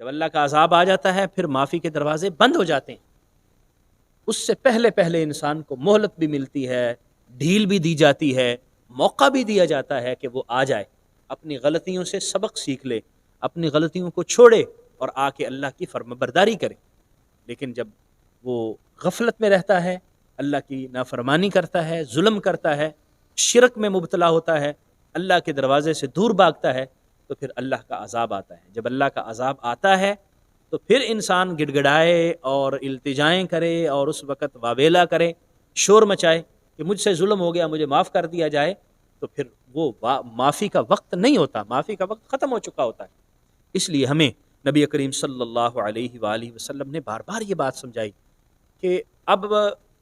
جب اللہ کا عذاب آ جاتا ہے پھر معافی کے دروازے بند ہو جاتے ہیں. اس سے پہلے پہلے انسان کو مہلت بھی ملتی ہے، ڈھیل بھی دی جاتی ہے، موقع بھی دیا جاتا ہے کہ وہ آ جائے، اپنی غلطیوں سے سبق سیکھ لے، اپنی غلطیوں کو چھوڑے اور آ کے اللہ کی فرمانبرداری کرے. لیکن جب وہ غفلت میں رہتا ہے، اللہ کی نافرمانی کرتا ہے، ظلم کرتا ہے، شرک میں مبتلا ہوتا ہے، اللہ کے دروازے سے دور بھاگتا ہے، تو پھر اللہ کا عذاب آتا ہے. جب اللہ کا عذاب آتا ہے تو پھر انسان گڑ گڑائے اور التجائیں کرے اور اس وقت واویلا کرے، شور مچائے کہ مجھ سے ظلم ہو گیا، مجھے معاف کر دیا جائے، تو پھر وہ معافی کا وقت نہیں ہوتا، معافی کا وقت ختم ہو چکا ہوتا ہے. اس لیے ہمیں نبی کریم صلی اللہ علیہ وآلہ وسلم نے بار بار یہ بات سمجھائی کہ اب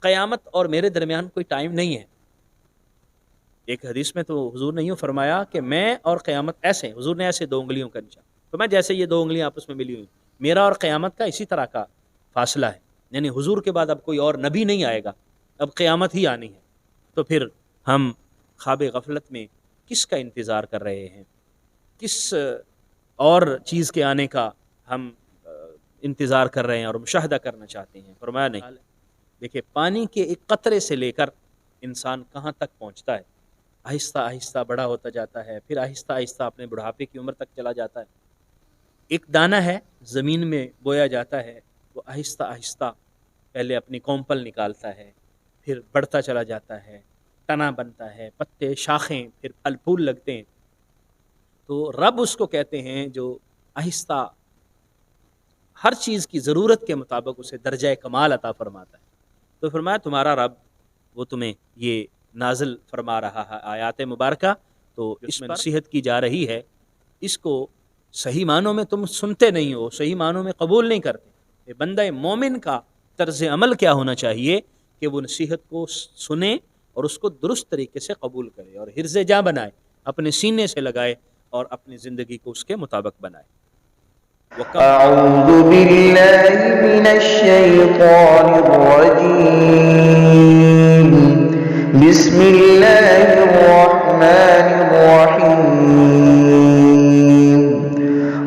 قیامت اور میرے درمیان کوئی ٹائم نہیں ہے. ایک حدیث میں تو حضور نے یوں فرمایا کہ میں اور قیامت ایسے، حضور نے ایسے 2 انگلیوں کا نشان، تو میں جیسے یہ 2 انگلیاں آپس میں ملی ہوئی، میرا اور قیامت کا اسی طرح کا فاصلہ ہے. یعنی حضور کے بعد اب کوئی اور نبی نہیں آئے گا، اب قیامت ہی آنی ہے. تو پھر ہم خواب غفلت میں کس کا انتظار کر رہے ہیں؟ کس اور چیز کے آنے کا ہم انتظار کر رہے ہیں اور مشاہدہ کرنا چاہتے ہیں؟ فرمایا نہیں. دیکھیں، پانی کے ایک قطرے سے لے کر انسان کہاں تک پہنچتا ہے، آہستہ آہستہ بڑا ہوتا جاتا ہے، پھر آہستہ آہستہ اپنے بڑھاپے کی عمر تک چلا جاتا ہے. ایک دانہ ہے زمین میں بویا جاتا ہے، وہ آہستہ آہستہ پہلے اپنی کومپل نکالتا ہے، پھر بڑھتا چلا جاتا ہے، تنا بنتا ہے، پتے، شاخیں، پھر پھل پھول لگتے ہیں. تو رب اس کو کہتے ہیں جو آہستہ ہر چیز کی ضرورت کے مطابق اسے درجہ کمال عطا فرماتا ہے. تو فرمایا تمہارا رب وہ تمہیں یہ نازل فرما رہا ہے آیات مبارکہ، تو اس میں نصیحت کی جا رہی ہے، اس کو صحیح معنوں میں تم سنتے نہیں ہو، صحیح معنوں میں قبول نہیں کرتے. یہ بندہ مومن کا طرز عمل کیا ہونا چاہیے کہ وہ نصیحت کو سنے اور اس کو درست طریقے سے قبول کرے اور حرز جاں بنائے، اپنے سینے سے لگائے اور اپنی زندگی کو اس کے مطابق بنائے. أعوذ بالله من الشيطان الرجيم. بسم الله الرحمن الرحيم.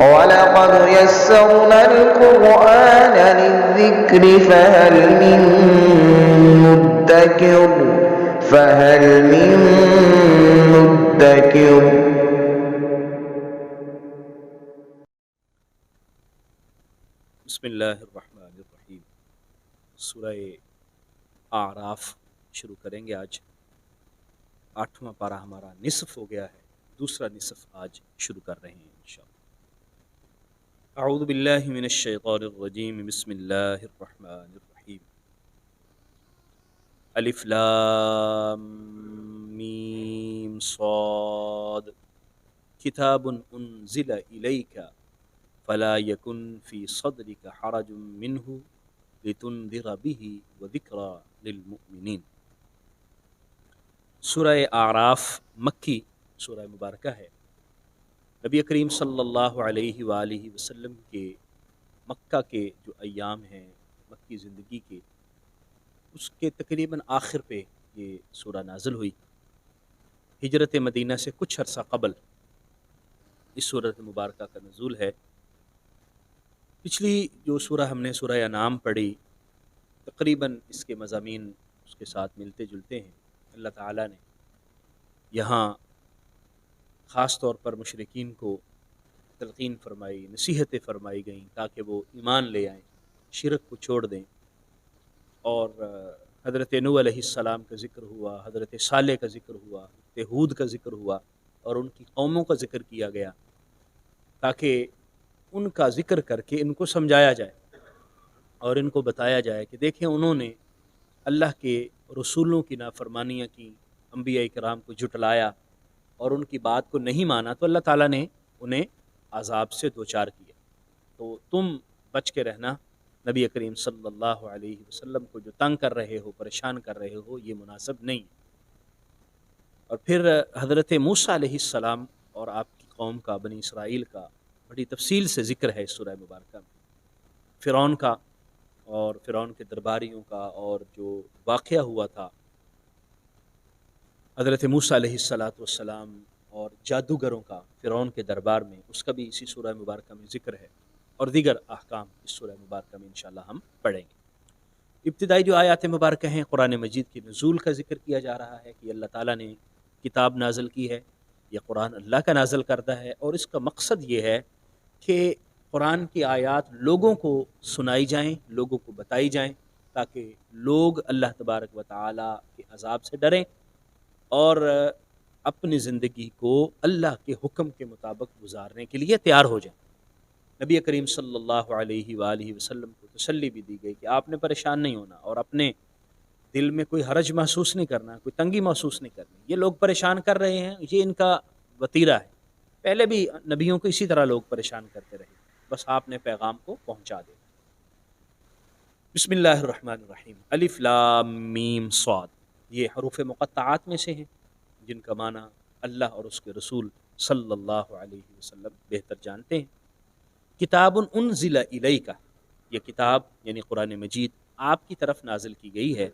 ولقد يسرنا القرآن للذكر فهل من مدكر. بسم اللہ الرحمن الرحیم. سورہ اعراف شروع کریں گے آج. 8واں پارہ ہمارا نصف ہو گیا ہے، دوسرا نصف آج شروع کر رہے ہیں انشاءاللہ. اعوذ باللہ من الشیطان الرجیم. بسم اللہ الرحمن الرحیم. الف لام میم صاد کتاب انزل الیک فلا یکن فی صدرک حرج منہ لتنذر به وذکری للمؤمنین. سورہ اعراف مکی سورہ مبارکہ ہے. نبی کریم صلی اللہ علیہ وآلہ وسلم کے مکہ کے جو ایام ہیں مکی زندگی کے، اس کے تقریباً آخر پہ یہ سورہ نازل ہوئی. ہجرت مدینہ سے کچھ عرصہ قبل اس سورۃ مبارکہ کا نزول ہے. پچھلی جو سورہ ہم نے سورہ انعام پڑھی، تقریباً اس کے مضامین اس کے ساتھ ملتے جلتے ہیں. اللہ تعالیٰ نے یہاں خاص طور پر مشرکین کو تلقین فرمائی، نصیحتیں فرمائی گئیں تاکہ وہ ایمان لے آئیں، شرک کو چھوڑ دیں. اور حضرت نوح علیہ السلام کا ذکر ہوا، حضرت صالح کا ذکر ہوا، ہود کا ذکر ہوا اور ان کی قوموں کا ذکر کیا گیا تاکہ ان کا ذکر کر کے ان کو سمجھایا جائے اور ان کو بتایا جائے کہ دیکھیں انہوں نے اللہ کے رسولوں کی نافرمانیاں کی، انبیاء کرام کو جھٹلایا اور ان کی بات کو نہیں مانا تو اللہ تعالیٰ نے انہیں عذاب سے دوچار کیا. تو تم بچ کے رہنا، نبی کریم صلی اللہ علیہ وسلم کو جو تنگ کر رہے ہو، پریشان کر رہے ہو، یہ مناسب نہیں. اور پھر حضرت موسیٰ علیہ السلام اور آپ کی قوم کا، بنی اسرائیل کا بڑی تفصیل سے ذکر ہے اس سورہ مبارکہ میں. فرعون کا اور فرعون کے درباریوں کا اور جو واقعہ ہوا تھا حضرت موسیٰ علیہ السلام اور جادوگروں کا فرعون کے دربار میں، اس کا بھی اسی سورہ مبارکہ میں ذکر ہے. اور دیگر احکام اس سورہ مبارکہ میں انشاءاللہ ہم پڑھیں گے۔ ابتدائی جو آیات مبارکہ ہیں قرآن مجید کی نزول کا ذکر کیا جا رہا ہے کہ اللہ تعالیٰ نے کتاب نازل کی ہے، یہ قرآن اللہ کا نازل کردہ ہے، اور اس کا مقصد یہ ہے کہ قرآن کی آیات لوگوں کو سنائی جائیں، لوگوں کو بتائی جائیں، تاکہ لوگ اللہ تبارک و تعالیٰ کے عذاب سے ڈریں اور اپنی زندگی کو اللہ کے حکم کے مطابق گزارنے کے لیے تیار ہو جائیں۔ نبی کریم صلی اللہ علیہ وآلہ وسلم کو تسلی بھی دی گئی کہ آپ نے پریشان نہیں ہونا اور اپنے دل میں کوئی حرج محسوس نہیں کرنا، کوئی تنگی محسوس نہیں کرنی۔ یہ لوگ پریشان کر رہے ہیں، یہ ان کا وتیرہ ہے، پہلے بھی نبیوں کو اسی طرح لوگ پریشان کرتے رہے، بس آپ نے پیغام کو پہنچا دیا۔ بسم اللہ الرحمن الرحیم، الف لام میم صاد، یہ حروف مقطعات میں سے ہیں جن کا معنی اللہ اور اس کے رسول صلی اللہ علیہ وسلم بہتر جانتے ہیں۔ کتاب انزل الیک، یہ کتاب یعنی قرآن مجید آپ کی طرف نازل کی گئی ہے۔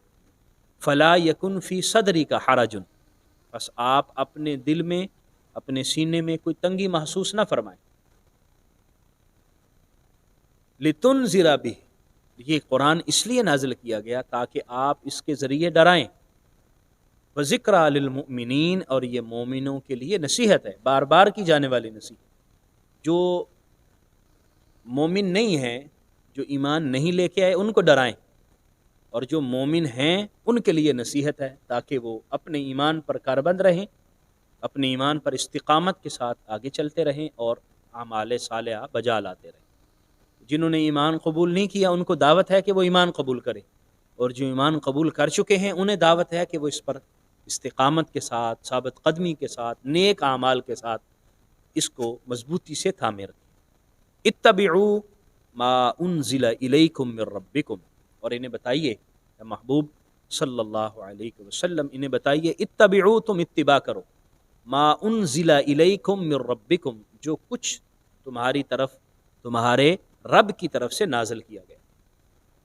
فلا یکن فی صدرک حرج، بس آپ اپنے دل میں، اپنے سینے میں کوئی تنگی محسوس نہ فرمائیں۔ لتنذر بہ، یہ قرآن اس لیے نازل کیا گیا تاکہ آپ اس کے ذریعے ڈرائیں۔ وذکریٰ للمؤمنین، اور یہ مومنوں کے لیے نصیحت ہے، بار بار کی جانے والی نصیحت۔ جو مومن نہیں ہیں، جو ایمان نہیں لے کے آئے، ان کو ڈرائیں، اور جو مومن ہیں ان کے لیے نصیحت ہے تاکہ وہ اپنے ایمان پر کاربند رہیں، اپنے ایمان پر استقامت کے ساتھ آگے چلتے رہیں اور اعمال صالحہ بجا لاتے رہیں۔ جنہوں نے ایمان قبول نہیں کیا ان کو دعوت ہے کہ وہ ایمان قبول کریں، اور جو ایمان قبول کر چکے ہیں انہیں دعوت ہے کہ وہ اس پر استقامت کے ساتھ، ثابت قدمی کے ساتھ، نیک اعمال کے ساتھ اس کو مضبوطی سے تھامے رکھیں۔ اتبعوا ما انزل الیکم من ربکم، اور انہیں بتائیے اے محبوب صلی اللہ علیہ وسلم، انہیں بتائیے اتبعوا، تم اتباع کرو، ما انزل الیکم من ربکم، جو کچھ تمہاری طرف، تمہارے رب کی طرف سے نازل کیا گیا،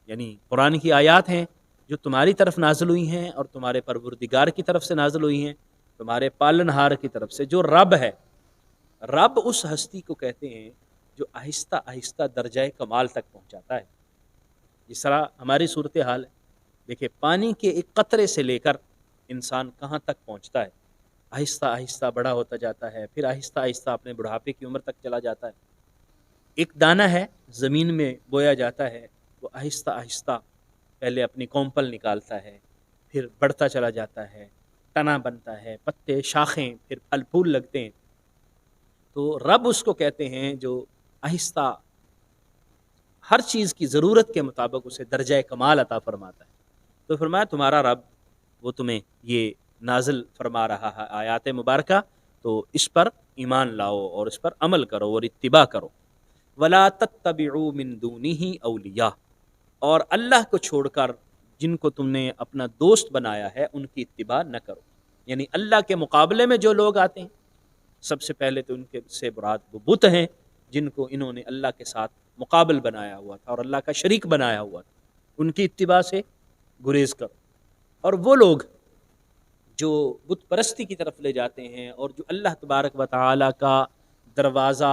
یعنی قرآن کی آیات ہیں جو تمہاری طرف نازل ہوئی ہیں اور تمہارے پروردگار کی طرف سے نازل ہوئی ہیں، تمہارے پالنہار کی طرف سے جو رب ہے۔ رب اس ہستی کو کہتے ہیں جو آہستہ آہستہ درجہ کمال تک پہنچاتا ہے۔ اس طرح ہماری صورتحال ہے، دیکھیں پانی کے ایک قطرے سے لے کر انسان کہاں تک پہنچتا ہے، آہستہ آہستہ بڑا ہوتا جاتا ہے، پھر آہستہ آہستہ اپنے بڑھاپے کی عمر تک چلا جاتا ہے۔ ایک دانہ ہے زمین میں بویا جاتا ہے، وہ آہستہ آہستہ پہلے اپنی کومپل نکالتا ہے، پھر بڑھتا چلا جاتا ہے، تنا بنتا ہے، پتے، شاخیں، پھر پھل پھول لگتے ہیں۔ تو رب اس کو کہتے ہیں جو آہستہ ہر چیز کی ضرورت کے مطابق اسے درجہ کمال عطا فرماتا ہے۔ تو فرمایا تمہارا رب وہ تمہیں یہ نازل فرما رہا ہے آیات مبارکہ، تو اس پر ایمان لاؤ اور اس پر عمل کرو اور اتباع کرو۔ وَلَا تَتَّبِعُوا مِن دُونِهِ أَوْلِيَاءَ، اور اللہ کو چھوڑ کر جن کو تم نے اپنا دوست بنایا ہے ان کی اتباع نہ کرو، یعنی اللہ کے مقابلے میں جو لوگ آتے ہیں، سب سے پہلے تو ان کے سے مراد وہ بت ہیں جن کو انہوں نے اللہ کے ساتھ مقابل بنایا ہوا تھا اور اللہ کا شریک بنایا ہوا تھا، ان کی اتباع سے گریز کرو۔ اور وہ لوگ جو بت پرستی کی طرف لے جاتے ہیں اور جو اللہ تبارک و تعالی کا دروازہ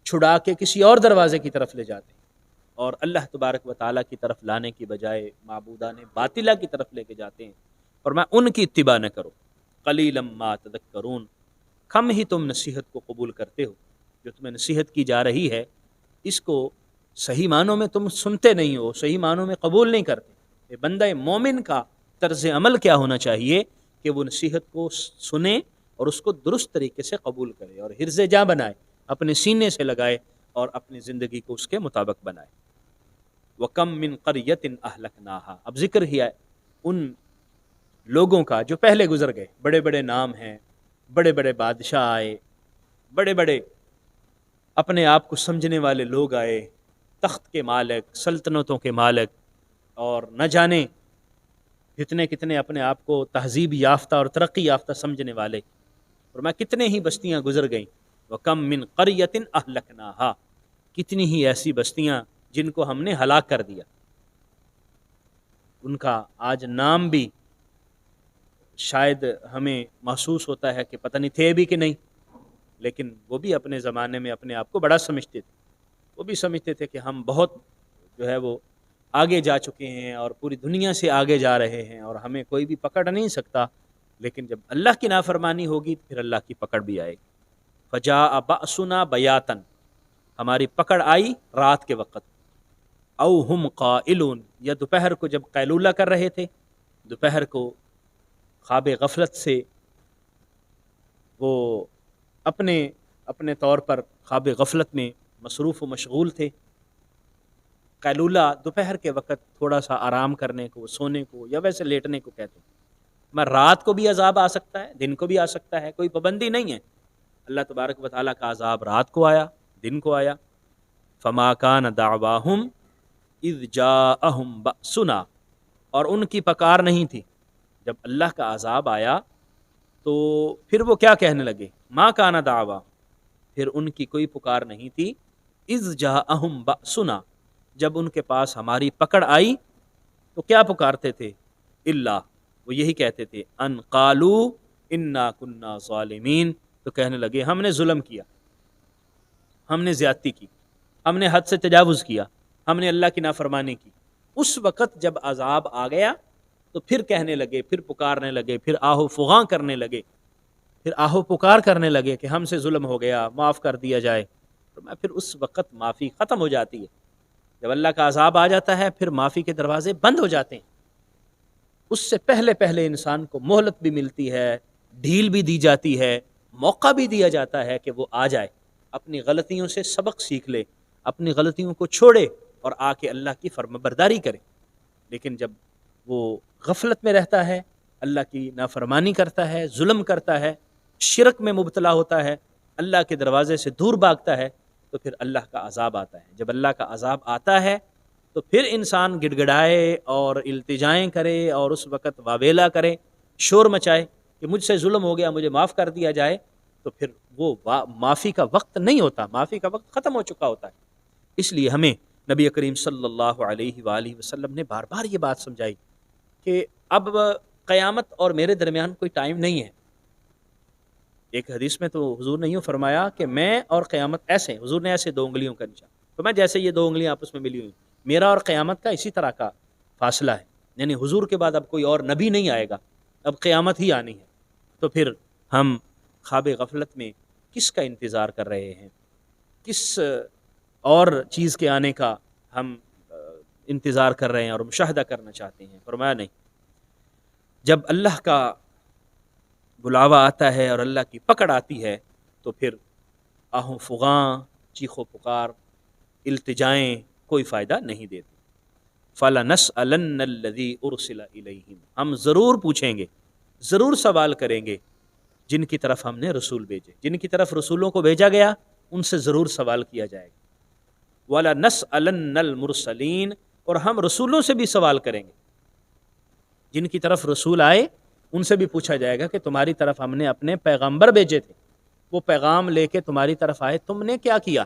چھڑا کے کسی اور دروازے کی طرف لے جاتے ہیں اور اللہ تبارک و تعالیٰ کی طرف لانے کی بجائے معبودان باطلہ کی طرف لے کے جاتے ہیں، اور میں ان کی اتباع نہ کرو۔ قلیلا ما تذکرون، کم ہی تم نصیحت کو قبول کرتے ہو، جو تمہیں نصیحت کی جا رہی ہے اس کو صحیح معنوں میں تم سنتے نہیں ہو، صحیح معنوں میں قبول نہیں کرتے۔ یہ بندہ مومن کا طرز عمل کیا ہونا چاہیے کہ وہ نصیحت کو سنے اور اس کو درست طریقے سے قبول کرے اور حرز جاں بنائے، اپنے سینے سے لگائے اور اپنی زندگی کو اس کے مطابق بنائے۔ وَكَم مِّن قَرْيَةٍ أَهْلَكْنَاهَا، اب ذکر ہی ہے ان لوگوں کا جو پہلے گزر گئے، بڑے بڑے نام ہیں، بڑے بڑے بادشاہ آئے، بڑے بڑے اپنے آپ کو سمجھنے والے لوگ آئے، تخت کے مالک، سلطنتوں کے مالک، اور نہ جانے کتنے کتنے اپنے آپ کو تہذیب یافتہ اور ترقی یافتہ سمجھنے والے، اور میں کتنے ہی بستیاں گزر گئیں۔ وَكَم مِّن قَرْيَةٍ أَهْلَكْنَاهَا، کتنی ہی ایسی بستیاں جن کو ہم نے ہلاک کر دیا، ان کا آج نام بھی شاید ہمیں محسوس ہوتا ہے کہ پتہ نہیں تھے بھی کہ نہیں، لیکن وہ بھی اپنے زمانے میں اپنے آپ کو بڑا سمجھتے تھے۔ وہ بھی سمجھتے تھے کہ ہم بہت جو ہے وہ آگے جا چکے ہیں اور پوری دنیا سے آگے جا رہے ہیں اور ہمیں کوئی بھی پکڑ نہیں سکتا، لیکن جب اللہ کی نافرمانی ہوگی تو پھر اللہ کی پکڑ بھی آئے گی۔ فجاء بأسنا بیاتن، ہماری پکڑ آئی رات کے وقت، او ہم قائلون، یا دوپہر کو جب قیلولہ کر رہے تھے، دوپہر کو خواب غفلت سے وہ اپنے طور پر خواب غفلت میں مصروف و مشغول تھے۔ قیلولہ دوپہر کے وقت تھوڑا سا آرام کرنے کو، سونے کو یا ویسے لیٹنے کو کہتے ہیں۔ میں رات کو بھی عذاب آ سکتا ہے، دن کو بھی آ سکتا ہے، کوئی پابندی نہیں ہے۔ اللہ تبارک و تعالیٰ کا عذاب رات کو آیا، دن کو آیا۔ فما کان دعواہم اذ جاءہم بأسنا، اور ان کی پکار نہیں تھی جب اللہ کا عذاب آیا تو پھر وہ کیا کہنے لگے؟ ما کان دعوا، پھر ان کی کوئی پکار نہیں تھی، اذ جاءہم بأسنا، جب ان کے پاس ہماری پکڑ آئی تو کیا پکارتے تھے؟ اللہ، وہ یہی کہتے تھے، ان قالو انا کنا ظالمین، تو کہنے لگے ہم نے ظلم کیا، ہم نے زیادتی کی، ہم نے حد سے تجاوز کیا، ہم نے اللہ کی نافرمانی کی۔ اس وقت جب عذاب آ گیا تو پھر کہنے لگے، پھر پکارنے لگے، پھر آہو فغاں کرنے لگے، پھر آہو پکار کرنے لگے کہ ہم سے ظلم ہو گیا، معاف کر دیا جائے۔ پھر اس وقت معافی ختم ہو جاتی ہے۔ جب اللہ کا عذاب آ جاتا ہے پھر معافی کے دروازے بند ہو جاتے ہیں۔ اس سے پہلے پہلے انسان کو مہلت بھی ملتی ہے، ڈھیل بھی دی جاتی ہے، موقع بھی دیا جاتا ہے کہ وہ آ جائے، اپنی غلطیوں سے سبق سیکھ لے، اپنی غلطیوں کو چھوڑے اور آ کے اللہ کی فرمانبرداری کرے۔ لیکن جب وہ غفلت میں رہتا ہے، اللہ کی نافرمانی کرتا ہے، ظلم کرتا ہے، شرک میں مبتلا ہوتا ہے، اللہ کے دروازے سے دور بھاگتا ہے، تو پھر اللہ کا عذاب آتا ہے۔ جب اللہ کا عذاب آتا ہے تو پھر انسان گڑ گڑائے اور التجائیں کرے اور اس وقت واویلا کرے، شور مچائے کہ مجھ سے ظلم ہو گیا، مجھے معاف کر دیا جائے، تو پھر وہ معافی کا وقت نہیں ہوتا، معافی کا وقت ختم ہو چکا ہوتا ہے۔ اس لیے ہمیں نبی کریم صلی اللہ علیہ وآلہ وسلم نے بار بار یہ بات سمجھائی کہ اب قیامت اور میرے درمیان کوئی ٹائم نہیں ہے۔ ایک حدیث میں تو حضور نے یوں فرمایا کہ میں اور قیامت ایسے، حضور نے ایسے 2 انگلیوں کا نشان، تو میں جیسے یہ 2 انگلیاں آپس میں ملی ہوئی، میرا اور قیامت کا اسی طرح کا فاصلہ ہے، یعنی حضور کے بعد اب کوئی اور نبی نہیں آئے گا، اب قیامت ہی آنی ہے۔ تو پھر ہم خواب غفلت میں کس کا انتظار کر رہے ہیں؟ کس اور چیز کے آنے کا ہم انتظار کر رہے ہیں اور مشاہدہ کرنا چاہتے ہیں؟ فرمایا نہیں، جب اللہ کا بلاوا آتا ہے اور اللہ کی پکڑ آتی ہے تو پھر آہوں فغاں، چیخ و پکار، التجائیں کوئی فائدہ نہیں دیتی۔ فَلَنَسْأَلَنَّ الَّذِي أُرْسِلَ إِلَيْهِمْ، ہم ضرور پوچھیں گے، ضرور سوال کریں گے جن کی طرف ہم نے رسول بھیجے، جن کی طرف رسولوں کو بھیجا گیا ان سے ضرور سوال کیا جائے گا۔ وَلَنَسْأَلَنَّ الْمُرْسَلِينَ، اور ہم رسولوں سے بھی سوال کریں گے، جن کی طرف رسول آئے ان سے بھی پوچھا جائے گا کہ تمہاری طرف ہم نے اپنے پیغمبر بھیجے تھے، وہ پیغام لے کے تمہاری طرف آئے، تم نے کیا کیا؟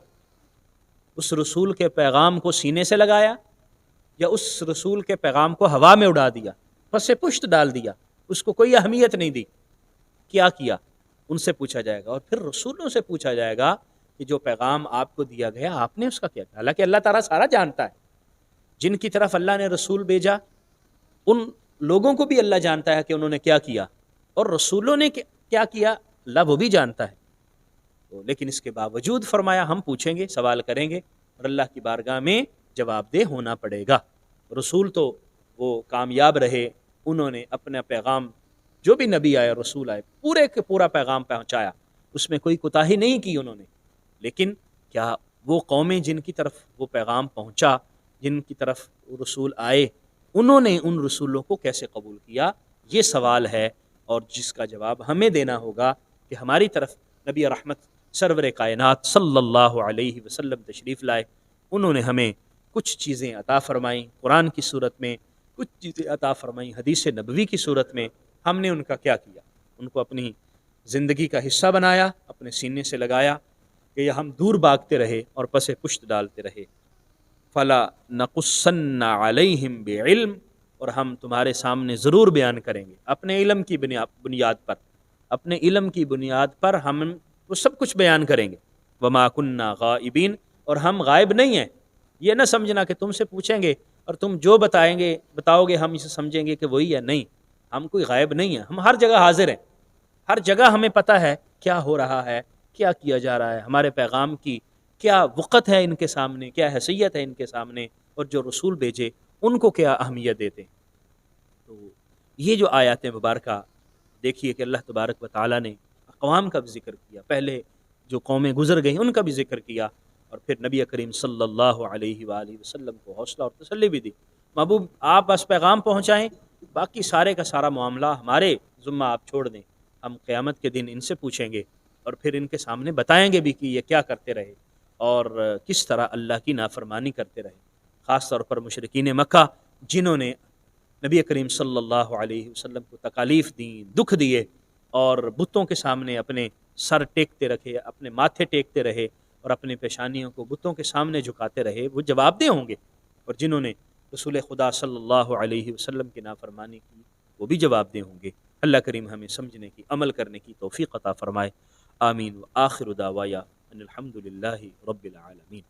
اس رسول کے پیغام کو سینے سے لگایا یا اس رسول کے پیغام کو ہوا میں اڑا دیا، پس پشت ڈال دیا، اس کو کوئی اہمیت نہیں دی؟ کیا کیا؟ ان سے پوچھا جائے گا۔ اور پھر رسولوں سے پوچھا جائے گا کہ جو پیغام آپ کو دیا گیا آپ نے اس کا کیا کیا؟ حالانکہ اللہ تعالیٰ سارا جانتا ہے، جن کی طرف اللہ نے رسول بھیجا ان لوگوں کو بھی اللہ جانتا ہے کہ انہوں نے کیا کیا، اور رسولوں نے کیا کیا اللہ وہ بھی جانتا ہے۔ لیکن اس کے باوجود فرمایا ہم پوچھیں گے، سوال کریں گے، اور اللہ کی بارگاہ میں جواب دہ ہونا پڑے گا۔ رسول تو وہ کامیاب رہے، انہوں نے اپنا پیغام، جو بھی نبی آئے رسول آئے، پورے کے پورا پیغام پہنچایا، اس میں کوئی کوتاہی نہیں کی انہوں نے۔ لیکن کیا وہ قومیں جن کی طرف وہ پیغام پہنچا، جن کی طرف رسول آئے، انہوں نے ان رسولوں کو کیسے قبول کیا؟ یہ سوال ہے، اور جس کا جواب ہمیں دینا ہوگا کہ ہماری طرف نبی رحمت سرور کائنات صلی اللہ علیہ وسلم تشریف لائے، انہوں نے ہمیں کچھ چیزیں عطا فرمائیں قرآن کی صورت میں، کچھ چیزیں عطا فرمائیں حدیث نبوی کی صورت میں، ہم نے ان کا کیا کیا؟ ان کو اپنی زندگی کا حصہ بنایا، اپنے سینے سے لگایا کہ یہ ہم دور بھاگتے رہے اور پس پشت ڈالتے رہے۔ فَلَا نَقُصَّنَّ عَلَيْهِمْ بِعِلْمٍ، اور ہم تمہارے سامنے ضرور بیان کریں گے اپنے علم کی بنیاد پر، اپنے علم کی بنیاد پر ہم وہ سب کچھ بیان کریں گے۔ وَمَا كُنَّا غَائِبِينَ، اور ہم غائب نہیں ہیں. یہ نہ سمجھنا کہ تم سے پوچھیں گے اور تم جو بتاؤ گے ہم اسے سمجھیں گے کہ وہی ہے. نہیں، ہم کوئی غائب نہیں ہیں، ہم ہر جگہ حاضر ہیں. ہر جگہ ہمیں پتہ ہے کیا ہو رہا ہے، کیا کیا جا رہا ہے، ہمارے پیغام کی کیا وقت ہے ان کے سامنے، کیا حیثیت ہے ان کے سامنے، اور جو رسول بھیجے ان کو کیا اہمیت دیتے ہیں. تو یہ جو آیات مبارکہ دیکھیے کہ اللہ تبارک و تعالیٰ نے اقوام کا بھی ذکر کیا، پہلے جو قومیں گزر گئیں ان کا بھی ذکر کیا، اور پھر نبی کریم صلی اللہ علیہ وآلہ وسلم کو حوصلہ اور تسلی بھی دی. محبوب آپ بس پیغام پہنچائیں، باقی سارے کا سارا معاملہ ہمارے ذمہ آپ چھوڑ دیں. ہم قیامت کے دن ان سے پوچھیں گے اور پھر ان کے سامنے بتائیں گے بھی کہ یہ کیا کرتے رہے اور کس طرح اللہ کی نافرمانی کرتے رہے. خاص طور پر مشرکین مکہ جنہوں نے نبی کریم صلی اللہ علیہ وسلم کو تکالیف دیں، دکھ دیے، اور بتوں کے سامنے اپنے سر ٹیکتے رکھے، اپنے ماتھے ٹیکتے رہے اور اپنی پیشانیوں کو بتوں کے سامنے جھکاتے رہے، وہ جواب دہ ہوں گے. اور جنہوں نے رسول خدا صلی اللہ علیہ وسلم کی نافرمانی کی وہ بھی جواب دہ ہوں گے. اللہ کریم ہمیں سمجھنے کی، عمل کرنے کی توفیق عطا فرمائے. آمین. وآخر دعوایا ان الحمد للہ رب العالمین.